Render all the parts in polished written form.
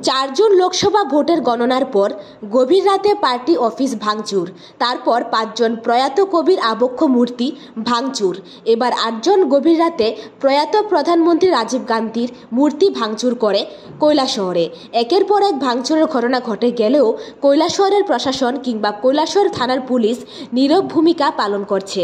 4 June Lok Sabha ভোটের গণনার পর গভীর রাতে পার্টি অফিস ভাঙচুর, তারপর 5 জন প্রয়াত কবির আবক্ষ মূর্তি ভাঙচুর, এবার 8 জন গভীর রাতে প্রয়াত প্রধানমন্ত্রী রাজীব গান্ধীর মূর্তি ভাঙচুর করে কৈলাসহরে। একের পর এক ভাঙচুরের ঘটনা ঘটে গেলেও কৈলাসহরের প্রশাসন কিংবা কৈলাসহর থানার পুলিশ নীরব ভূমিকা পালন করছে।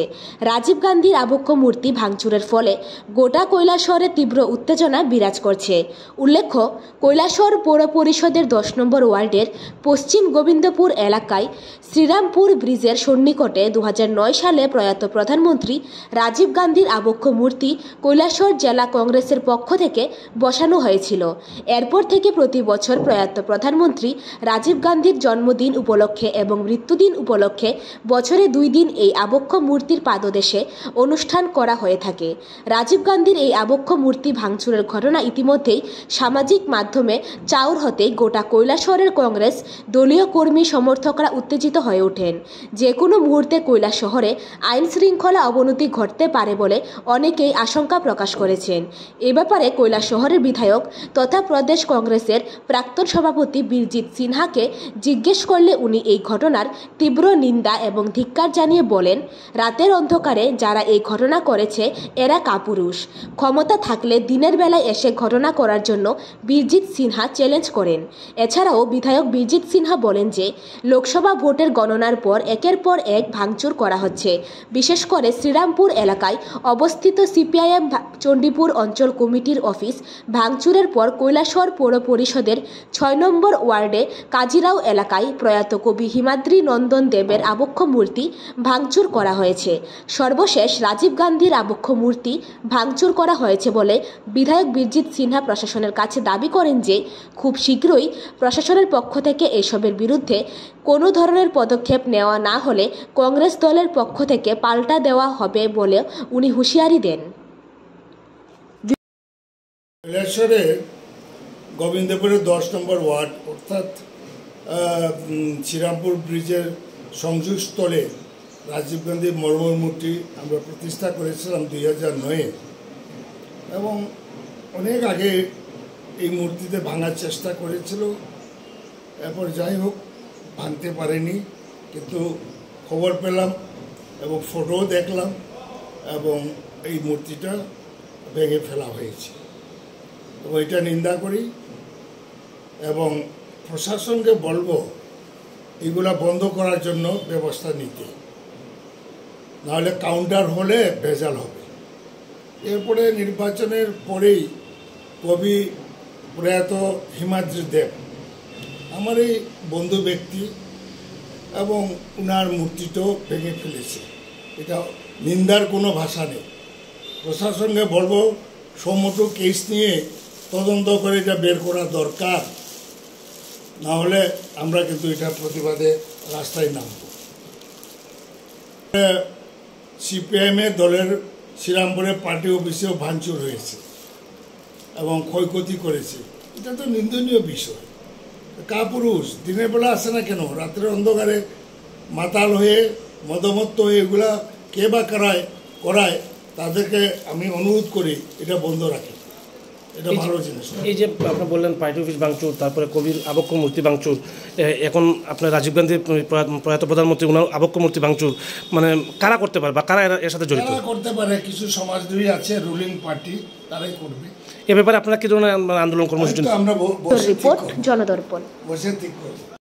রাজীব গান্ধীর আবক্ষ মূর্তি ভাঙচুরের ফলে গোটা কৈলাসহরে তীব্র উত্তেজনা বিরাজ করছে। উল্লেখ্য, কৈলাসহর পৌর পরিষদের 10 নম্বর ওয়ার্ডের পশ্চিম গোবিন্দপুর এলাকায় শ্রীরামপুর ব্রিজের সন্নিকটে 2009 সালে প্রয়াত প্রধানমন্ত্রী রাজীব গান্ধীর আবক্ষ মূর্তি কৈলাসহর জেলা কংগ্রেসের পক্ষ থেকে বসানো হয়েছিল। এরপর থেকে প্রতি বছর প্রয়াত প্রধানমন্ত্রী রাজীব গান্ধীর জন্মদিন উপলক্ষে এবং মৃত্যুদিন উপলক্ষে বছরে 2 দিন এই আবক্ষ মূর্তির পাদদেশে অনুষ্ঠান করা হয়ে থাকে। রাজীব গান্ধীর এই আবক্ষ মূর্তি ভাঙচুরের ঘটনা ইতিমধ্যেই সামাজিক মাধ্যমে চাউর হতে গোটা কৈলাসহরের কংগ্রেস দলীয় কর্মী সমর্থকরা উত্তেজিত হয়ে ওঠেন। যে কোনো মুহূর্তে কৈলাসহরে আইন শৃঙ্খলা অবনতি ঘটতে পারে বলে অনেকেই আশঙ্কা প্রকাশ করেছেন। এ ব্যাপারে কৈলাসহরের বিধায়ক তথা প্রদেশ কংগ্রেসের প্রাক্তন সভাপতি বীরজিৎ সিনহাকে জিজ্ঞেস করলে উনি এই ঘটনার তীব্র নিন্দা এবং ধিক্কার জানিয়ে বলেন, রাতের অন্ধকারে যারা এই ঘটনা করেছে এরা কাপুরুষ। ক্ষমতা থাকলে দিনের বেলায় এসে ঘটনা করার জন্য বীরজিৎ সিনহা চ্যালেঞ্জ করেন। এছাড়াও বিধায়ক বীরজিৎ সিনহা বলেন যে লোকসভা ভোটের গণনার পর একের পর এক ভাঙচুর করা হচ্ছে। বিশেষ করে শ্রীরামপুর এলাকায় অবস্থিত সিপিআইএম চণ্ডীপুর অঞ্চল কমিটির অফিস ভাঙচুরের পর কৈলাসহর পৌর পরিষদের 6 নম্বর ওয়ার্ডে কাজিরাও এলাকায় প্রয়াত কবি হিমাদ্রি নন্দন দেবের আবক্ষ মূর্তি ভাঙচুর করা হয়েছে। সর্বশেষ রাজীব গান্ধীর আবক্ষ মূর্তি ভাঙচুর করা হয়েছে বলে বিধায়ক বীরজিৎ সিনহা প্রশাসনের কাছে দাবি করেন যে খুব শীঘ্রই প্রশাসনের পক্ষ থেকে এসবের বিরুদ্ধে কোনো ধরনের পদক্ষেপ নেওয়া না হলে কংগ্রেস দলের পক্ষ থেকে পাল্টা দেওয়া হবে বলে উনি হুঁশিয়ারি দেন। কৈলাসহরে গোবিন্দপুরের 10 নম্বর ওয়ার্ড অর্থাৎ শ্রীরামপুর ব্রিজের সংযোগস্থলে রাজীব গান্ধীর মর্মর মূর্তি আমরা প্রতিষ্ঠা করেছিলাম 2009-এ এবং অনেক আগে এই মূর্তিতে ভাঙার চেষ্টা করেছিল। এরপর যাই হোক ভাঙতে পারেনি, কিন্তু খবর পেলাম এবং ফটোও দেখলাম এবং এই মূর্তিটা ভেঙে ফেলা হয়েছে এবং এটা নিন্দা করি এবং প্রশাসনকে বলবো এগুলা বন্ধ করার জন্য ব্যবস্থা নিতে, নাহলে কাউন্টার হলে ভেজাল হবে। এরপরে নির্বাচনের পরেই কবি প্রয়াত হিমাদ্রি দেব আমার এই বন্ধু ব্যক্তি এবং উনার মূর্তিটাও ভেঙে ফেলেছে। এটা নিন্দার কোনো ভাষা নেই। প্রশাসনকে বলবো সমস্ত কেস নিয়ে তদন্ত করে এটা বের করা দরকার, না হলে আমরা কিন্তু এটা প্রতিবাদে রাস্তায় নামব। সিপিআইএমের দলের শ্রীরামপুরে পার্টি অফিসেও ভাঙচুর হয়েছে এবং ক্ষয়ক্ষতি করেছে। এটা তো নিন্দনীয় বিষয়। কাপুরুষ দিনের বেলা আসে না কেন, রাত্রের অন্ধকারে মাতাল হয়ে মদমত্ত হয়ে এগুলা কে বা করায় তাদেরকে আমি অনুরোধ করি এটা বন্ধ রাখি। এটা ভালো জিনিস। এই যে আপনি বললেন পার্টি অফিস ভাঙচুর, তারপরে কবির আবক্ষ মূর্তি ভাঙচুর, এখন আপনার রাজীব গান্ধীর প্রয়াত প্রধানমন্ত্রী ওনার আবক্ষ মূর্তি ভাঙচুর, মানে কারা করতে পারে বা কারা এর সাথে জড়িত? করতে পারে কিছু সমাজদ্রোহী আছে, রুলিং পার্টি, তারাই করবে। এ ব্যাপারে আপনারা কি ধরনের আন্দোলন কর্মসূচি? আমরা রিপোর্ট জনদর্পণ বসে ঠিক করব।